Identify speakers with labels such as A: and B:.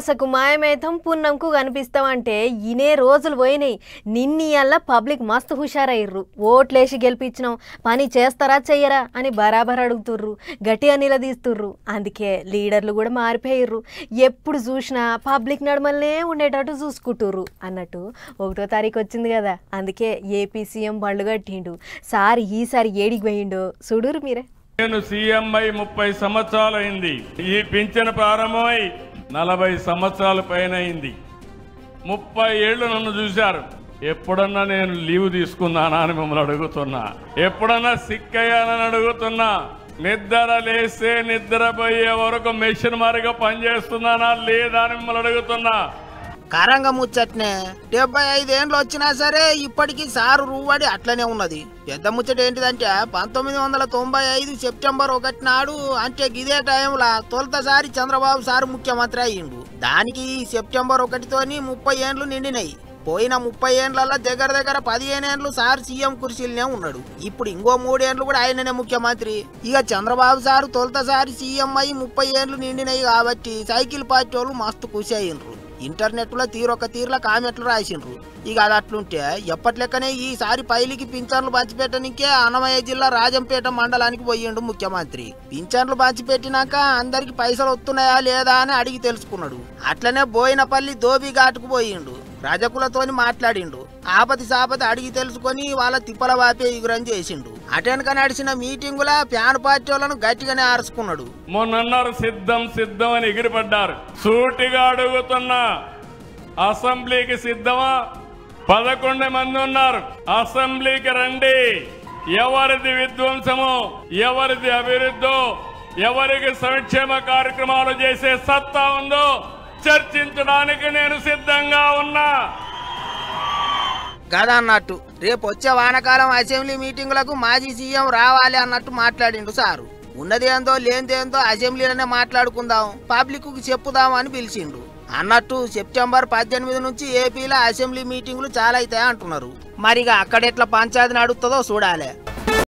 A: అమాసకు మాయమైతం పున్నంకు కనిపిస్తామంటే ఇనే రోజులు పోయినాయి. నిన్నీయల్లా పబ్లిక్ మస్తు హుషారయ్యర్రు. ఓట్లేసి గెలిపించినాం, పని చేస్తారా చెయ్యరా అని బరాబర్ అడుగుతుర్రు, గట్టిగా నిలదీస్తుర్రు. అందుకే లీడర్లు కూడా మారిపోయిర్రు. ఎప్పుడు చూసినా పబ్లిక్ నడమల్నే ఉండేటట్టు చూసుకుంటుర్రు అన్నట్టు 1వ తారీఖు వచ్చింది కదా, అందుకే ఏపీ సీఎం బళ్ళు కట్టిండు. సార్ ఈసారి ఏడికి పోయిండో చూడురు మీరే.
B: నేను సీఎం అయి 30 సంవత్సరాలైంది. ఈ పింఛను ప్రారంభమై 40 సంవత్సరాల పైన అయింది. 30 ఏళ్ళు నన్ను చూశారు. ఎప్పుడన్నా నేను లీవ్ తీసుకున్నానా అని మిమ్మల్ని అడుగుతున్నా. ఎప్పుడన్నా సిక్ అయ్యానని అడుగుతున్నా. నిద్ర లేస్తే నిద్రపోయే వరకు మెషిన్ మారిగా పనిచేస్తున్నానా లేదా అని మిమ్మల్ని అడుగుతున్నా.
C: కారంగా ముచ్చట్నే 75 ఏండ్లు వచ్చినా సరే ఇప్పటికీ సారు రూవాడి అట్లనే ఉన్నది. పెద్ద ముచ్చట ఏంటిదంటే 1995 సెప్టెంబర్ 1 నాడు, అంటే ఇదే టైంలో తొలతసారి చంద్రబాబు సారు ముఖ్యమంత్రి అయ్యిండు. దానికి సెప్టెంబర్ 1తోని 30 ఏండ్లు నిండినాయి. పోయిన 30 ఏండ్లలో దగ్గర 15 ఏండ్లు సార్ సీఎం కుర్చీలనే ఉన్నాడు. ఇప్పుడు ఇంకో 3 ఏండ్లు కూడా ఆయననే ముఖ్యమంత్రి. ఇక చంద్రబాబు సారు తొలతసారి సీఎం అయ్యి 30 ఏండ్లు నిండినాయి కాబట్టి సైకిల్ పార్టీ వాళ్ళు మస్తు ఖుషి అయ్యిండ్రు. ఇంటర్నెట్ లో తీరొక తీరులో కామెంట్లు రాసిండ్రు. ఇక అది అట్లుంటే ఎప్పట్లెక్కనే ఈసారి పైలికి పింఛన్లు పంచిపెట్టనికే అన్నమయ్య జిల్లా రాజంపేట మండలానికి పోయిండు ముఖ్యమంత్రి. పింఛన్లు పంచిపెట్టినాక అందరికి పైసలు వస్తున్నాయా లేదా అని అడిగి తెలుసుకున్నాడు. అట్లనే బోయినపల్లి దోబి ఘాటుకు పోయిండు. రజకులతోని మాట్లాడిండు. ఆపతి సాపతి అడిగి తెలుసుకొని వాళ్ళ తిప్పల వాపే ఎగురం చేసిండు. అటెనక నడిచిన మీటింగుల ప్యాన్ పార్టీ వాళ్ళను గట్టిగానే ఆరుసుకున్నాడు.
B: మొన్నన్నారు సిద్ధం సిద్ధం అని ఎగిరిపడ్డారు. సూటిగా అడుగుతున్నా, అసెంబ్లీకి సిద్ధమా? 11 మంది ఉన్నారు. అసెంబ్లీకి రండి. ఎవరిది విధ్వంసమో, ఎవరిది అభివృద్ధో, ఎవరికి సంక్షేమ కార్యక్రమాలు చేసే సత్తా ఉందో చర్చించడానికి నేను సిద్ధంగా ఉన్నా.
C: గదా అన్నట్టు రేపు వచ్చే వానకాలం అసెంబ్లీ మీటింగులకు మాజీ సీఎం రావాలి అన్నట్టు మాట్లాడిండు సారు. ఉన్నదేందో లేనిదేందో అసెంబ్లీలోనే మాట్లాడుకుందాం, పబ్లిక్ కు చెప్పుదాం అని పిలిచిండు. అన్నట్టు సెప్టెంబర్ 18 నుంచి ఏపీలో అసెంబ్లీ మీటింగులు చాలా అవుతాయి అంటున్నారు. మరిగా అక్కడెట్లా పంచాయతీ నడుస్తుందో చూడాలి.